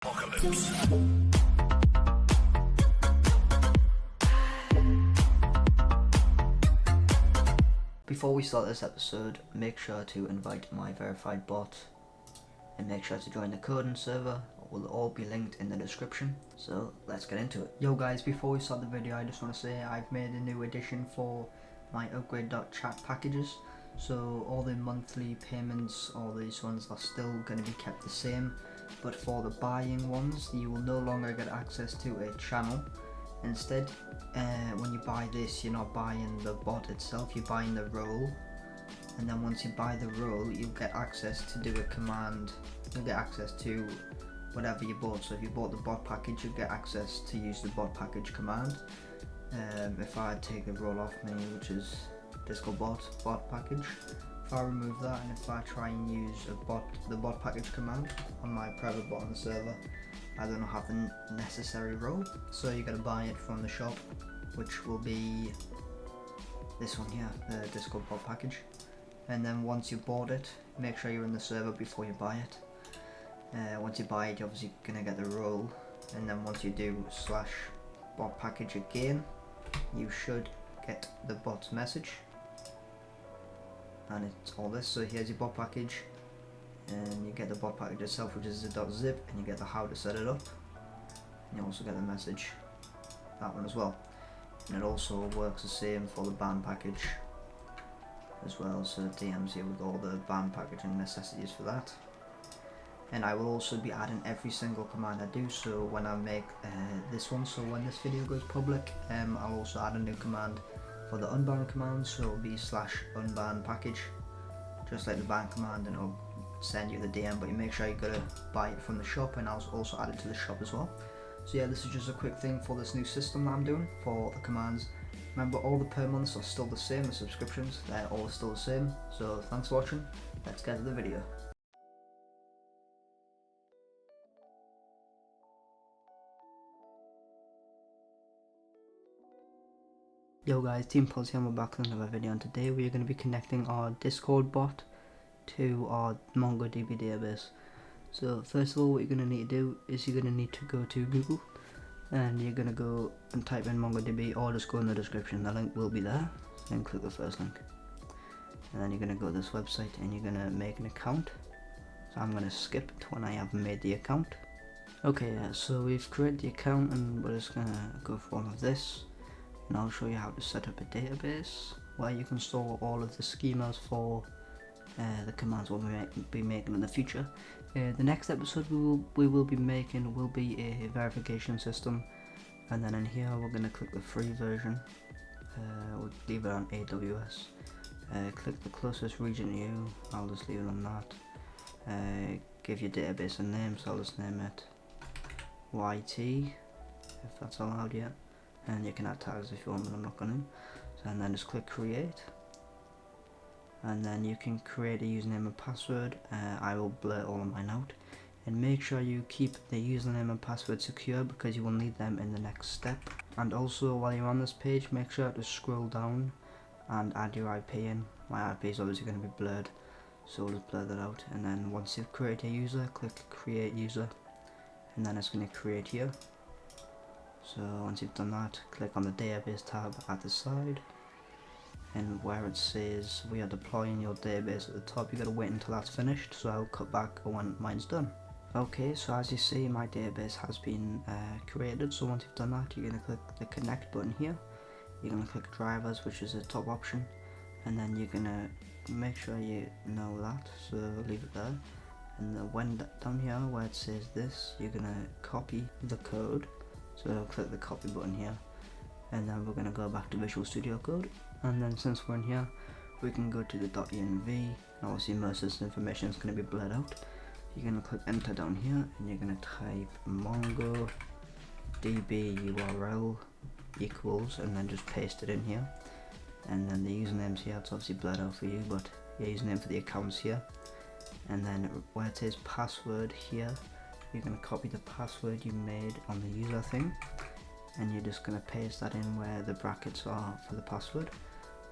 Apocalypse. Before we start this episode, make sure to invite my verified bot and make sure to join the code and server. It will all be linked in the description. So let's get into it. Yo guys, before we start the video, I just want to say I've made a new addition for my Upgrade.chat packages. So all the monthly payments, all these ones are still going to be kept the same, but for the buying ones, you will no longer get access to a channel. Instead, when you buy this, you're not buying the bot itself, you're buying the role. And then once you buy the role, you'll get access to do a command. You'll get access to whatever you bought. So if you bought the bot package, you'll get access to use the bot package command. If I take the role off me, which is Disco bot package, if I remove that and if I try and use the bot package command on my private bot on the server, I don't have the necessary role, so you gotta buy it from the shop, which will be this one here, the Discord bot package. And then once you bought it, make sure you're in the server before you buy it. Once you buy it, you're obviously gonna get the role, and then once you do /bot package again, you should get the bot's message, and it's all this. So here's your bot package, and you get the bot package itself, which is the .zip, and you get the how to set it up, and you also get the message, that one as well. And it also works the same for the ban package as well, so it DMs you with all the ban package and necessities for that. And I will also be adding every single command I do, so when I make this one, so when this video goes public, I'll also add a new command for the unban command, so it'll be /unban package, just like the ban command, and it'll send you the DM, but you make sure you gotta buy it from the shop, and I'll also add it to the shop as well. So yeah, this is just a quick thing for this new system that I'm doing for the commands. Remember, all the per months are still the same, the subscriptions, they're all still the same. So thanks for watching, let's get to the video. Yo guys, Team Policy, I'm back with another video, and today we are going to be connecting our Discord bot to our MongoDB database. So first of all, what you're going to need to do is you're going to need to go to Google, and you're going to go and type in MongoDB, or just go in the description, the link will be there. Then click the first link, and then you're going to go to this website and you're going to make an account. So I'm going to skip to when I have made the account. Okay, so we've created the account, and we're just going to go for all of this. And I'll show you how to set up a database where you can store all of the schemas for the commands we'll be making in the future. The next episode we will be making will be a verification system, and then in here we're going to click the free version. We'll leave it on AWS. Click the closest region to you. I'll just leave it on that. Give your database a name, so I'll just name it YT if that's allowed yet. And you can add tags if you want, but I'm not going to. So, and then just click create, and then you can create a username and password. I will blur all of mine out, and make sure you keep the username and password secure because you will need them in the next step. And also, while you're on this page, make sure to scroll down and add your IP in. My IP is obviously going to be blurred, so we'll just blur that out. And then once you've created a user, click create user, and then it's going to create here. So once you've done that, click on the database tab at the side, and where it says we are deploying your database at the top, you gotta wait until that's finished, so I'll cut back when mine's done. Okay, so as you see, my database has been created. So once you've done that, you're gonna click the connect button here. You're gonna click drivers, which is the top option, and then you're gonna make sure you know that, so leave it there. And when down here where it says this, you're gonna copy the code. So click the copy button here, and then we're going to go back to Visual Studio Code, and then since we're in here, we can go to the .env, and obviously most of this information is going to be blurred out. You're going to click enter down here, and you're going to type MongoDB URL equals, and then just paste it in here. And then the username's here, it's obviously blurred out for you, but your username for the account's here. And then where it says password here, you're going to copy the password you made on the user thing, and you're just going to paste that in where the brackets are for the password.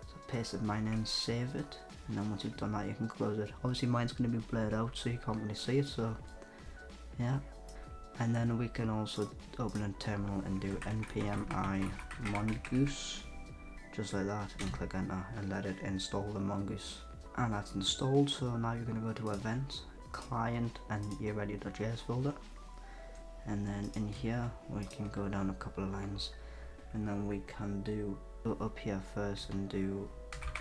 So paste it mine in, save it, and then once you've done that you can close it. Obviously mine's going to be blurred out so you can't really see it, so yeah. And then we can also open a terminal and do npm i mongoose, just like that, and click enter and let it install the mongoose. And that's installed, so now you're going to go to event, client, and your ready.js folder. And then in here we can go down a couple of lines, and then we can go up here first and do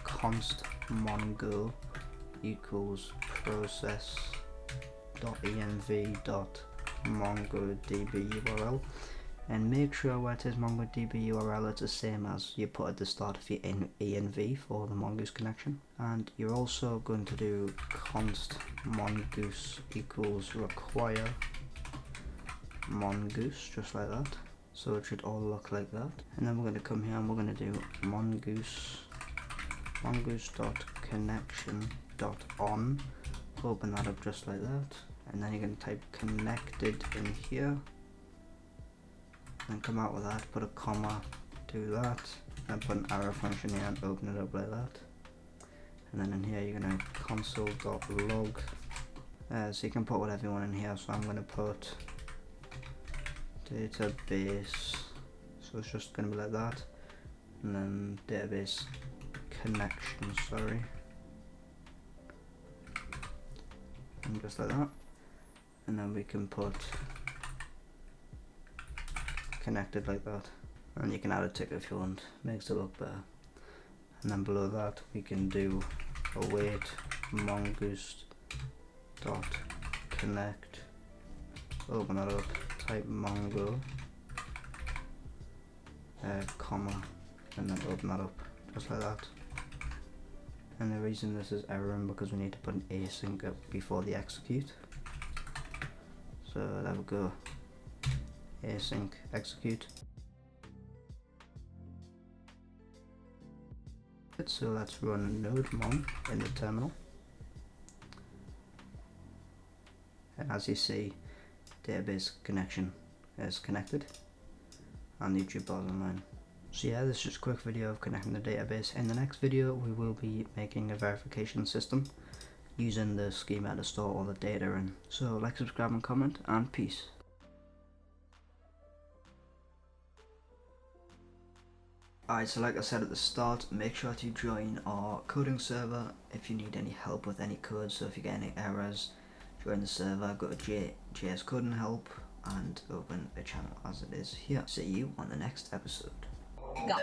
const mongo equals process.env.mongodb URL, and make sure where it says MongoDB URL it's the same as you put at the start of your env for the mongoose connection. And you're also going to do const mongoose equals require mongoose, just like that, so it should all look like that. And then we're going to come here and we're going to do mongoose.connection.on, open that up just like that, and then you're going to type connected in here, and come out with that, put a comma, do that, and put an arrow function here and open it up like that. And then in here you're going to console.log, so you can put whatever you want in here, so I'm going to put database, so it's just going to be like that, and then database connection, and just like that. And then we can put connected like that, and you can add a tick if you want, makes it look better. And then below that we can do await mongoose dot connect, open that up, type mongo, comma, and then open that up just like that. And the reason this is erroring because we need to put an async up before the execute, so there we go, async execute. So let's run node mon in the terminal, and as you see, database connection is connected and the YouTube bar is online. So yeah, this is just a quick video of connecting the database. In the next video we will be making a verification system using the schema to store all the data in. So like, subscribe and comment, and peace. Alright, so like I said at the start, make sure to join our coding server if you need any help with any code. So if you get any errors, join the server, go to JS Coding Help and open a channel as it is here. See you on the next episode. Go.